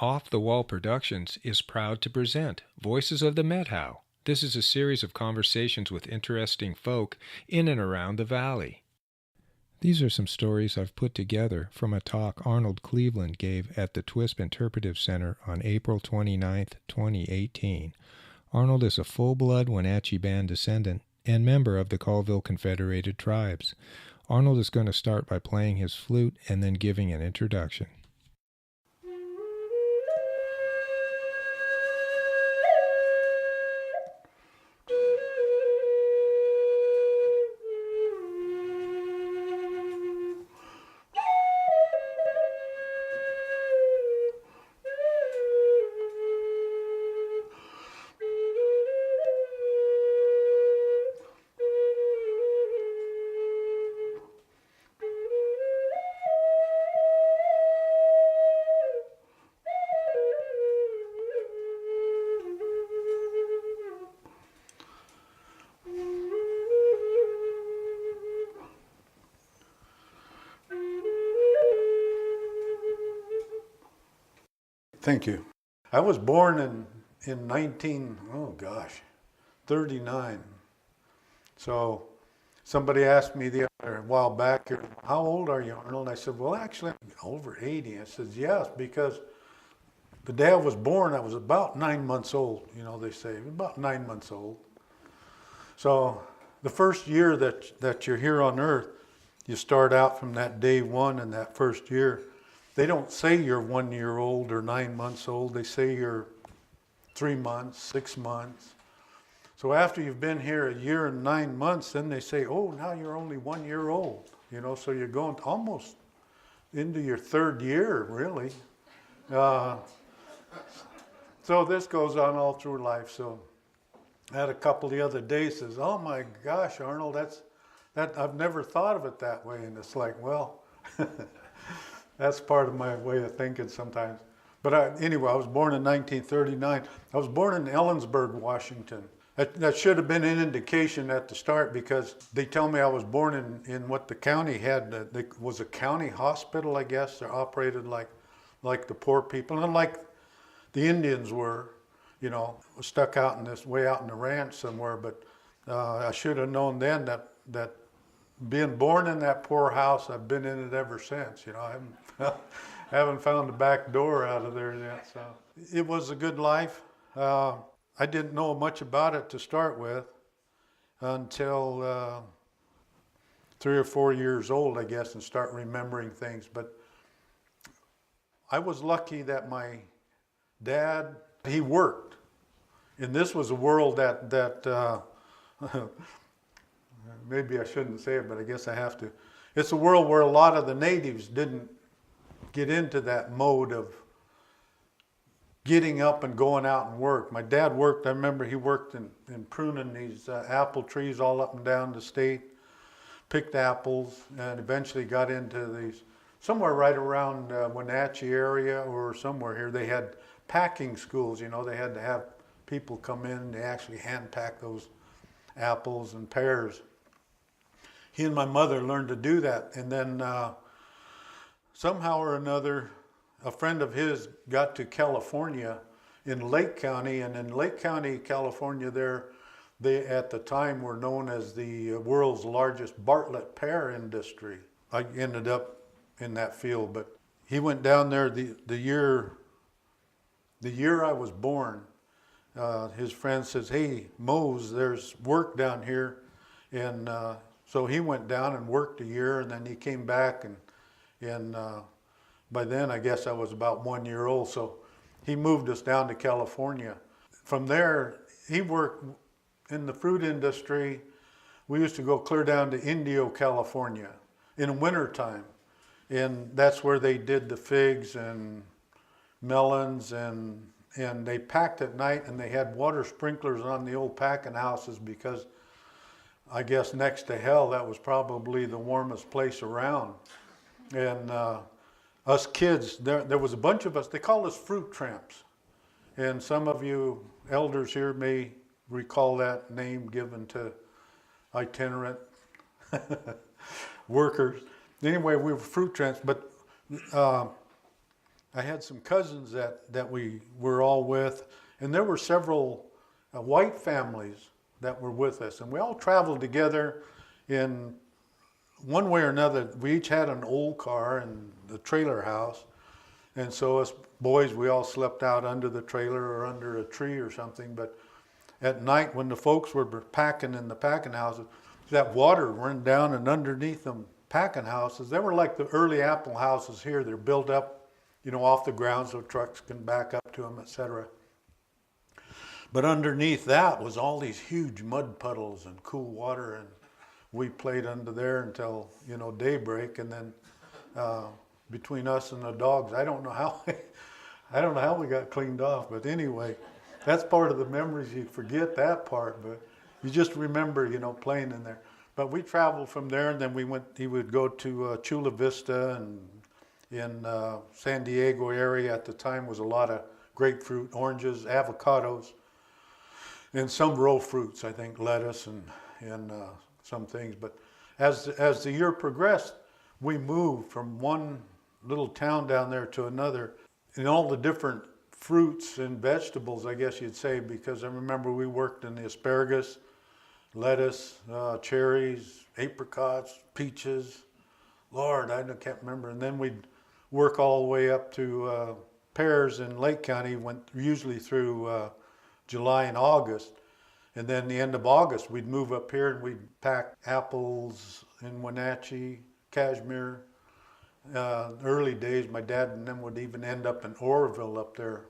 Off the Wall Productions is proud to present Voices of the Methow. This is a series of conversations with interesting folk in and around the valley. These are some stories I've put together from a talk Arnold Cleveland gave at the Twisp Interpretive Center on April 29, 2018. Arnold is a full-blood Wenatchi band descendant and member of the Colville Confederated Tribes. Arnold is going to start by playing his flute and then giving an introduction. Thank you. I was born in 39. So somebody asked me the other while back, how old are you, Arnold? I said, well, actually, I'm over 80. I said, yes, because the day I was born, I was about 9 months old. You know, they say, about 9 months old. So the first year that you're here on earth, you start out from that day one and that first year. They don't say you're 1 year old or 9 months old. They say you're 3 months, 6 months. So after you've been here a year and 9 months, then they say, oh, now you're only 1 year old. You know, so you're going almost into your third year, really. So this goes on all through life. So I had a couple the other day says, oh my gosh, Arnold, that I've never thought of it that way. And it's like, well, that's part of my way of thinking sometimes. But anyway, I was born in 1939. I was born in Ellensburg, Washington. That should have been an indication at the start because they tell me I was born in what the county had. It was a county hospital, I guess. They're operated like the poor people and like the Indians were, you know, stuck out in this way out in the ranch somewhere. But I should have known then that being born in that poor house, I've been in it ever since. You know, I haven't found the back door out of there yet. So it was a good life. I didn't know much about it to start with until 3 or 4 years old, I guess, and start remembering things. But I was lucky that my dad, he worked. And this was a world that maybe I shouldn't say it, but I guess I have to. It's a world where a lot of the natives didn't get into that mode of getting up and going out and work. My dad worked, I remember he worked in pruning these apple trees all up and down the state, picked apples, and eventually got into these, somewhere right around Wenatchi area or somewhere here, they had packing schools, you know, they had to have people come in, they actually hand pack those apples and pears. He and my mother learned to do that, and then somehow or another, a friend of his got to California in Lake County, and in Lake County, California, they at the time were known as the world's largest Bartlett pear industry. I ended up in that field, but he went down there the year I was born. His friend says, hey, Mose, there's work down here, and so he went down and worked a year, and then he came back, and by then I guess I was about 1 year old, so he moved us down to California. From there, he worked in the fruit industry. We used to go clear down to Indio, California in wintertime, and that's where they did the figs and melons, and they packed at night, and they had water sprinklers on the old packing houses because I guess next to hell, that was probably the warmest place around. And us kids, there was a bunch of us, they called us fruit tramps. And some of you elders here may recall that name given to itinerant workers. Anyway, we were fruit tramps, but I had some cousins that we were all with, and there were several white families that were with us, and we all traveled together in one way or another. We each had an old car and the trailer house, and so us boys, we all slept out under the trailer or under a tree or something. But at night, when the folks were packing in the packing houses, that water ran down and underneath them packing houses. They were like the early apple houses here. They're built up, off the ground so trucks can back up to them, etc. But underneath that was all these huge mud puddles and cool water, and we played under there until, daybreak, and then between us and the dogs, I don't know how we got cleaned off, but anyway, that's part of the memories. You forget that part, but you just remember, playing in there. But we traveled from there, and then he would go to Chula Vista, and in San Diego area at the time was a lot of grapefruit, oranges, avocados, and some row fruits, I think, lettuce and some things. But as the year progressed, we moved from one little town down there to another, and all the different fruits and vegetables, I guess you'd say, because I remember we worked in the asparagus, lettuce, cherries, apricots, peaches. Lord, I can't remember. And then we'd work all the way up to pears in Lake County, went usually through July and August. And then the end of August, we'd move up here and we'd pack apples in Wenatchi, Cashmere. Early days, my dad and them would even end up in Oroville up there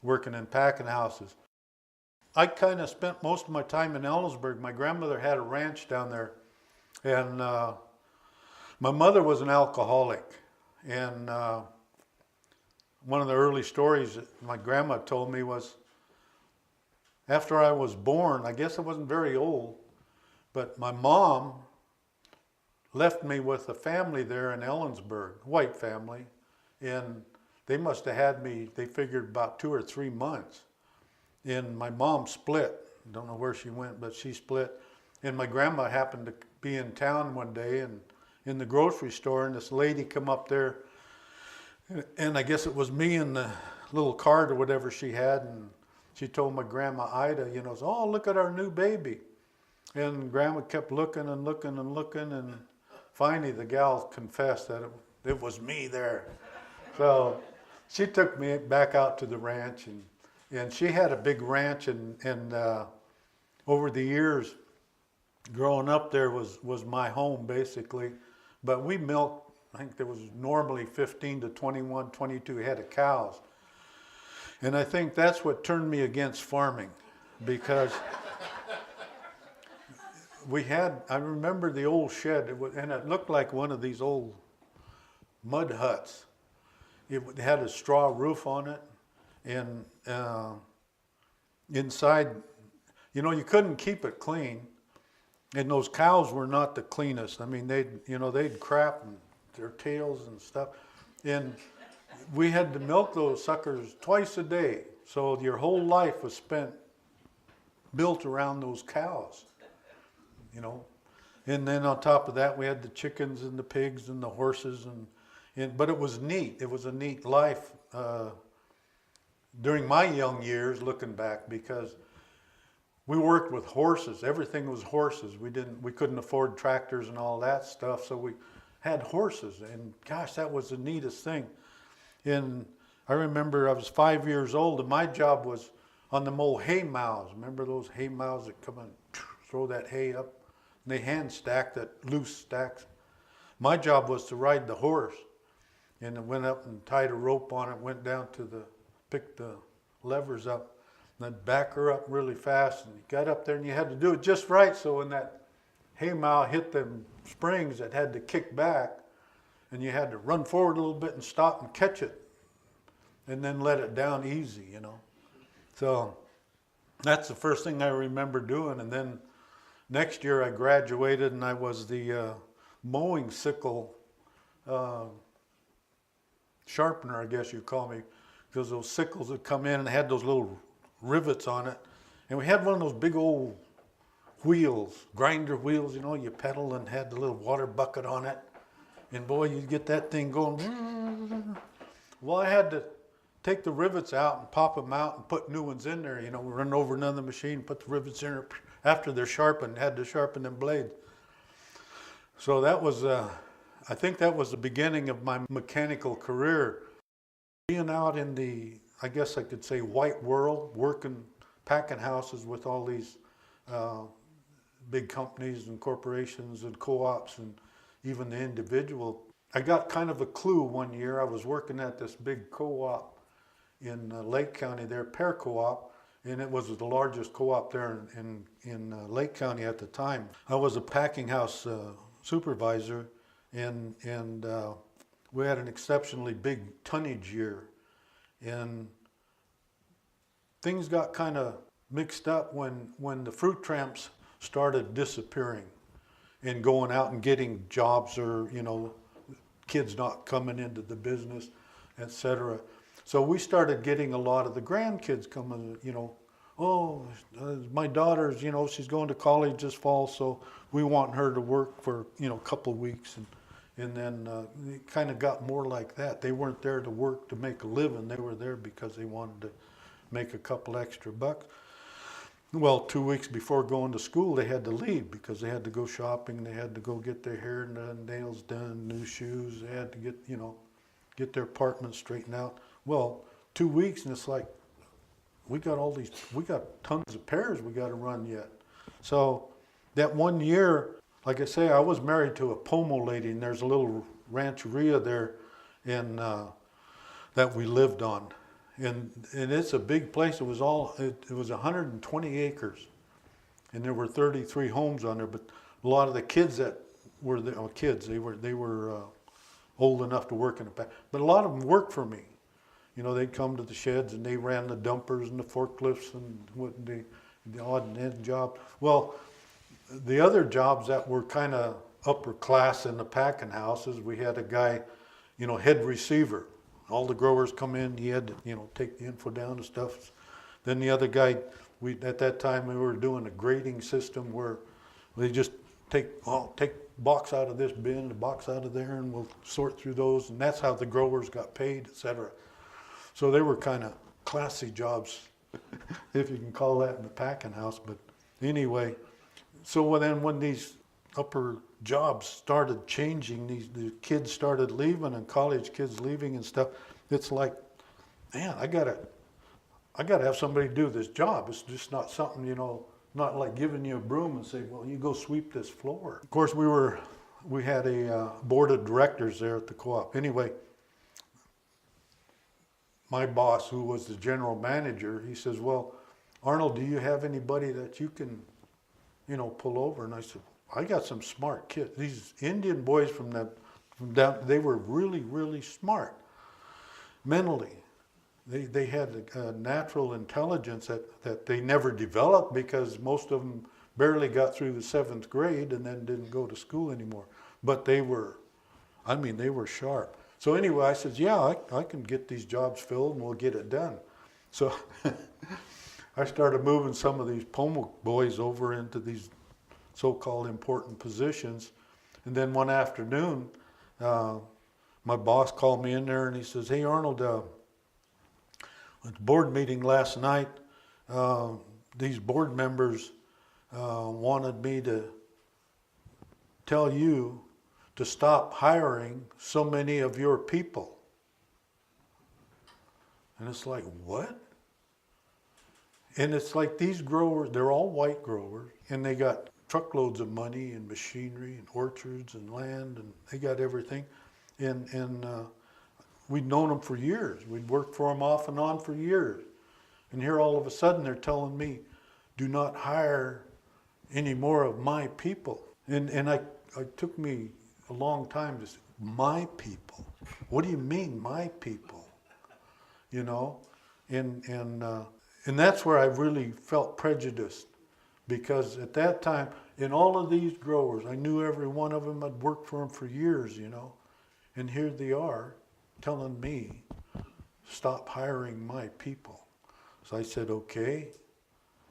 working in packing houses. I kind of spent most of my time in Ellensburg. My grandmother had a ranch down there, and my mother was an alcoholic. And one of the early stories that my grandma told me was, after I was born, I guess I wasn't very old, but my mom left me with a family there in Ellensburg, white family, and they must have had me, they figured about 2 or 3 months. And my mom split. Don't know where she went, but she split. And my grandma happened to be in town one day and in the grocery store, and this lady come up there, and I guess it was me in the little cart or whatever she had, and she told my grandma Ida, oh, look at our new baby. And grandma kept looking and looking and looking, and finally the gal confessed that it was me there. So she took me back out to the ranch, and she had a big ranch, and over the years, growing up there was my home basically. But we milked, I think there was normally 15 to 21, 22 head of cows. And I think that's what turned me against farming, because I remember the old shed, and it looked like one of these old mud huts. It had a straw roof on it, and inside, you couldn't keep it clean, and those cows were not the cleanest. I mean, they'd crap and their tails and stuff, and we had to milk those suckers twice a day. So your whole life was built around those cows, And then on top of that, we had the chickens and the pigs and the horses, but it was neat. It was a neat life during my young years, looking back, because we worked with horses. Everything was horses. We couldn't afford tractors and all that stuff, so we had horses. And gosh, that was the neatest thing. And I remember I was 5 years old, and my job was on them old hay mows. Remember those hay mows that come and throw that hay up? And they hand stack that loose stacks. My job was to ride the horse. And I went up and tied a rope on it, went down picked the levers up, and then back her up really fast. And you got up there, and you had to do it just right, so when that hay mow hit them springs, it had to kick back, and you had to run forward a little bit and stop and catch it, and then let it down easy, So that's the first thing I remember doing. And then next year I graduated, and I was the mowing sickle sharpener, I guess you'd call me, because those sickles would come in and had those little rivets on it. And we had one of those big old wheels, grinder wheels, you pedal, and had the little water bucket on it. And boy, you'd get that thing going. Well, I had to take the rivets out and pop them out and put new ones in there. You know, run over another machine, put the rivets in there. After they're sharpened, had to sharpen them blades. So that was, I think that was the beginning of my mechanical career. Being out in the, I guess I could say, white world, working, packing houses with all these big companies and corporations and co-ops and even the individual. I got kind of a clue one year. I was working at this big co-op in Lake County there, Pear Co-op, and it was the largest co-op there in Lake County at the time. I was a packing house supervisor, and we had an exceptionally big tonnage year. And things got kind of mixed up when the fruit tramps started disappearing and going out and getting jobs, or, you know, kids not coming into the business, etc. So we started getting a lot of the grandkids coming, you know, oh, my daughter's, you know, she's going to college this fall, so we want her to work for, you know, a couple of weeks. And then it kind of got more like that. They weren't there to work to make a living. They were there because they wanted to make a couple extra bucks. Well, 2 weeks before going to school, they had to leave because they had to go shopping. They had to go get their hair done, nails done, new shoes. They had to get, you know, get their apartment straightened out. Well, 2 weeks, and it's like, we got tons of pairs we got to run yet. So that 1 year, like I say, I was married to a Pomo lady, and there's a little rancheria there that we lived on. And it's a big place. It was 120 acres, and there were 33 homes on there. But a lot of the kids that were there, they were old enough to work in the back. But a lot of them worked for me. You know, they'd come to the sheds and they ran the dumpers and the forklifts and the odd and end job. Well, the other jobs that were kind of upper class in the packing houses, we had a guy, you know, head receiver. All the growers come in, he had to, you know, take the info down and stuff. Then the other guy, at that time we were doing a grading system where they just take box out of this bin, the box out of there, and we'll sort through those, and that's how the growers got paid, etc. So they were kind of classy jobs, if you can call that in the packing house. But anyway, so then when these upper jobs started changing, the kids started leaving, and college kids leaving and stuff, it's like, man, I gotta have somebody do this job. It's just not something, you know, not like giving you a broom and say, well, you go sweep this floor. Of course, we had a board of directors there at the co-op. Anyway, my boss, who was the general manager, he says, well, Arnold, do you have anybody that you can, you know, pull over? And I said, I got some smart kids. These Indian boys from down, they were really, really smart mentally. They had a natural intelligence that they never developed because most of them barely got through the 7th grade and then didn't go to school anymore. But they were sharp. So anyway, I said, yeah, I can get these jobs filled and we'll get it done. So I started moving some of these Pomo boys over into these so-called important positions. And then one afternoon, my boss called me in there and he says, hey, Arnold, at the board meeting last night, these board members wanted me to tell you to stop hiring so many of your people. And it's like, what? And it's like these growers, they're all white growers, and they got truckloads of money and machinery and orchards and land, and they got everything. And we'd known them for years. We'd worked for them off and on for years. And here all of a sudden they're telling me, do not hire any more of my people. And it took me a long time to say, my people? What do you mean, my people? You know? And that's where I really felt prejudiced. Because at that time, in all of these growers, I knew every one of them. I'd worked for them for years, you know. And here they are telling me, stop hiring my people. So I said, okay.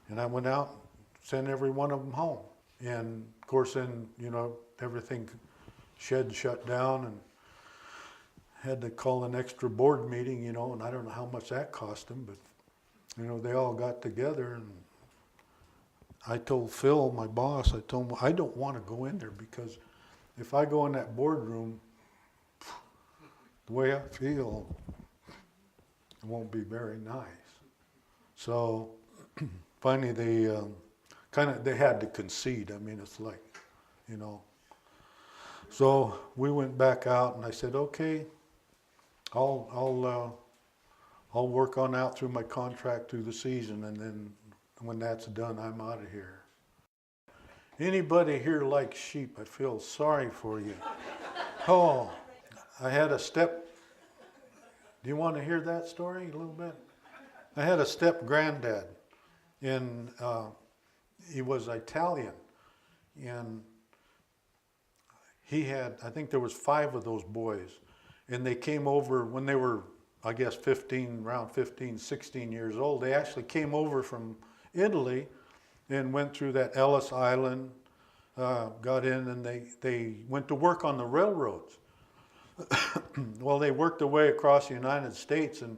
And I went out and sent every one of them home. And of course then, you know, everything shed shut down. had to call an extra board meeting, and I don't know how much that cost them, but, they all got together, and I told Phil, my boss, I told him, I don't want to go in there, because if I go in that boardroom, the way I feel, it won't be very nice. So finally they they had to concede. I mean, it's like, So we went back out, and I said, okay, I'll work on out through my contract through the season, and then when that's done, I'm out of here. Anybody here likes sheep? I feel sorry for you. Oh, I had a step. Do you want to hear that story a little bit? I had a step granddad, and he was Italian, and he had, I think there was 5 of those boys, and they came over when they were, I guess, around 15, 16 years old. They actually came over from Italy and went through that Ellis Island, got in, and they went to work on the railroads. Well, they worked their way across the United States, and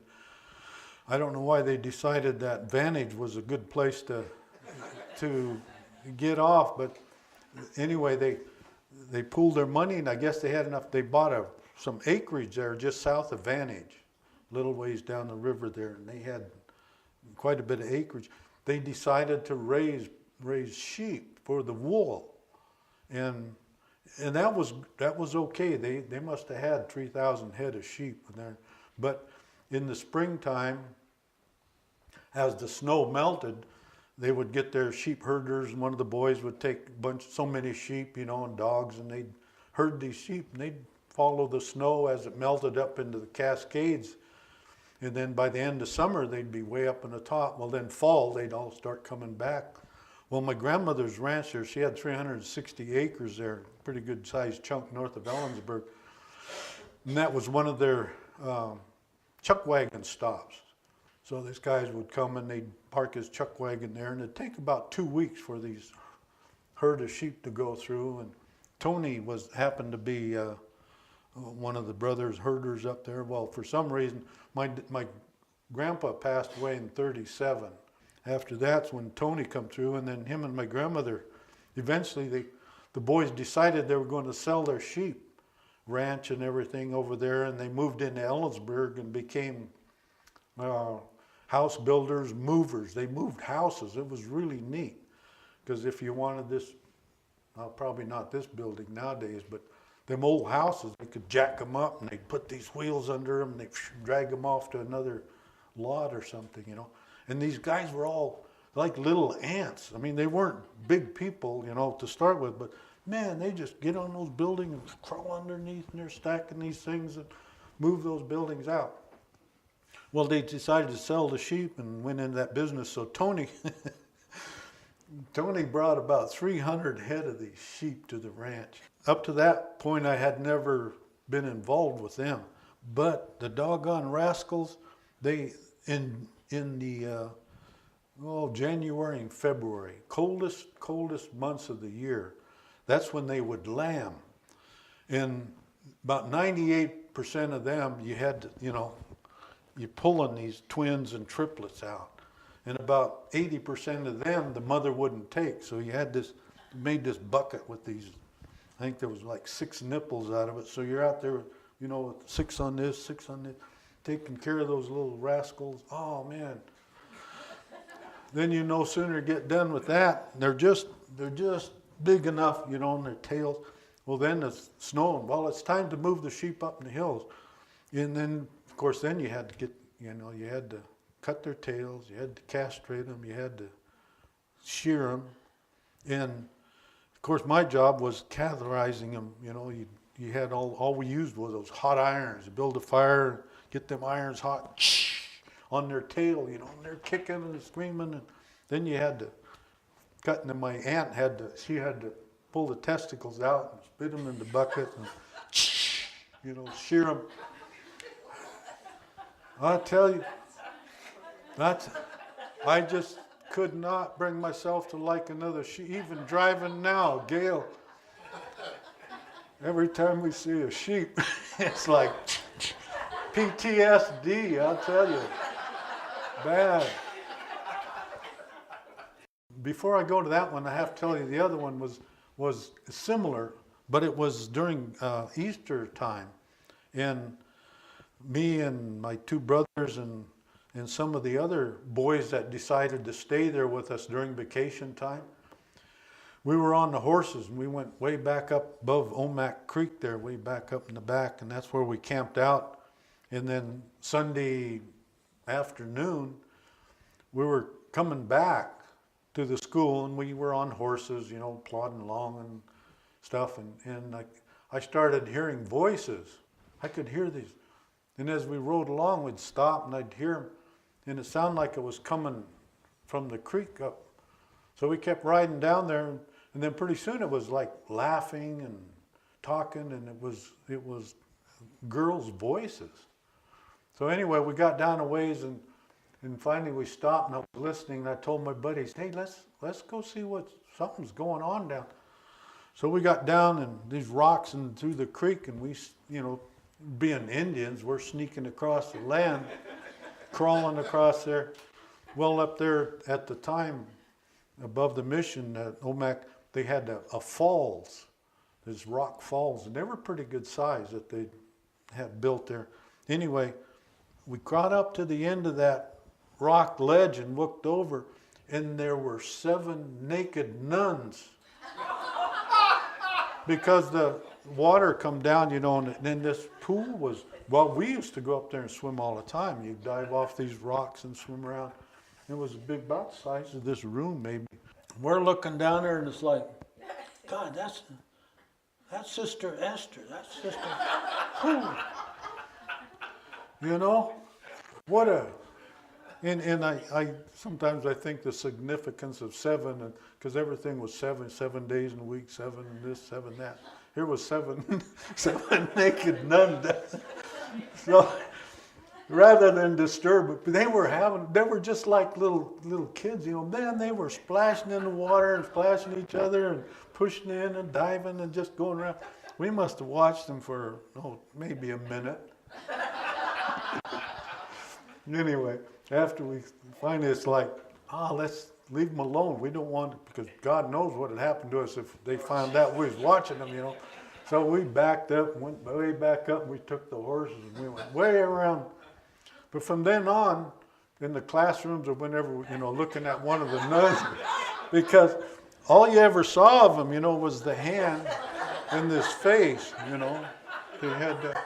I don't know why they decided that Vantage was a good place to get off, but anyway, they pooled their money, and I guess they had enough. They bought some acreage there just south of Vantage, little ways down the river there, and they had quite a bit of acreage. They decided to raise sheep for the wool, and that was okay. They must have had 3,000 head of sheep in there, but in the springtime, as the snow melted, they would get their sheep herders, and one of the boys would take so many sheep, and dogs, and they'd herd these sheep, and they'd follow the snow as it melted up into the Cascades. And then by the end of summer, they'd be way up on the top. Well, then fall, they'd all start coming back. Well, my grandmother's ranch there, she had 360 acres there, pretty good sized chunk north of Ellensburg. And that was one of their chuck wagon stops. So these guys would come and they'd park his chuck wagon there, and it'd take about 2 weeks for these herd of sheep to go through. And Tony happened to be one of the brothers herders up there. Well, for some reason, my grandpa passed away in 37. After that's when Tony come through, and then him and my grandmother, eventually the boys decided they were going to sell their sheep ranch and everything over there, and they moved into Ellensburg and became house builders, movers. They moved houses. It was really neat, because if you wanted this, probably not this building nowadays, but them old houses, they could jack them up, and they'd put these wheels under them, and they'd drag them off to another lot or something, And these guys were all like little ants. I mean, they weren't big people, to start with, but man, they just get on those buildings and crawl underneath, and they're stacking these things and move those buildings out. Well, they decided to sell the sheep and went into that business. So Tony brought about 300 head of these sheep to the ranch. Up to that point, I had never been involved with them. But the doggone rascals, they, in the January and February, coldest months of the year, that's when they would lamb. And about 98% of them, you had to, you're pulling these twins and triplets out. And about 80% of them, the mother wouldn't take. So you made this bucket with these, I think there was like 6 nipples out of it. So you're out there, with 6 on this, 6 on this, taking care of those little rascals. Oh, man. Then no sooner get done with that, they're just big enough, on their tails. Well, then it's snowing. Well, it's time to move the sheep up in the hills. And then, of course, then you had to get, you had to cut their tails, you had to castrate them, you had to shear them. And, of course, my job was catheterizing them. You had all we used was those hot irons. You build a fire, get them irons hot, on their tail, and they're kicking and screaming. And then you had to cut, and then my aunt had to pull the testicles out and spit them in the bucket and, shear them. I tell you, I just could not bring myself to like another sheep. Even driving now, Gail, every time we see a sheep, it's like, PTSD, I'll tell you. Bad. Before I go to that one, I have to tell you the other one was similar, but it was during Easter time. And me and my two brothers and some of the other boys that decided to stay there with us during vacation time, we were on the horses and we went way back up above Omak Creek there, way back up in the back, and that's where we camped out. And then Sunday afternoon, we were coming back to the school and we were on horses, you know, plodding along and stuff. And I started hearing voices. I could hear these. And as we rode along, we'd stop and I'd hear them. And it sounded like it was coming from the creek up. So we kept riding down there. And then pretty soon it was like laughing and talking. And it was girls' voices. So anyway, we got down a ways and finally we stopped and I was listening and I told my buddies, hey, let's go see something's going on down. So we got down and these rocks and through the creek and we, you know, being Indians, we're sneaking across the land, crawling across there. Well, up there at the time, above the mission at Omak, they had a falls, these rock falls, and they were pretty good size that they had built there. Anyway, we got up to the end of that rock ledge and looked over, and there were 7 naked nuns. Because the water come down, you know, and then this pool was, well, we used to go up there and swim all the time. You'd dive off these rocks and swim around. It was big, about the size of this room, maybe. We're looking down there, and it's like, God, that's Sister Esther. That's Sister, whew. You know, what a, and I sometimes I think the significance of 7, because everything was 7 days in a week, 7 this, 7 that. Here was 7 naked nuns. So rather than disturb, they were just like little kids, you know. Man, they were splashing in the water and splashing each other and pushing in and diving and just going around. We must have watched them for maybe a minute. Anyway, after we finally, it's like, let's leave them alone. We don't want to, because God knows what had happened to us if they found out we was watching them, you know. So we backed up, went way back up, and we took the horses and we went way around. But from then on, in the classrooms or whenever, you know, looking at one of the nuns, because all you ever saw of them, you know, was the hand and this face, you know. They had that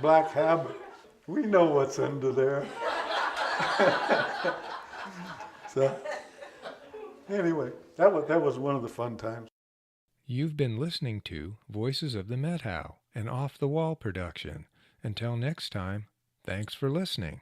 black habit. We know what's under there. So, anyway, that was one of the fun times. You've been listening to Voices of the Methow, an off-the-wall production. Until next time, thanks for listening.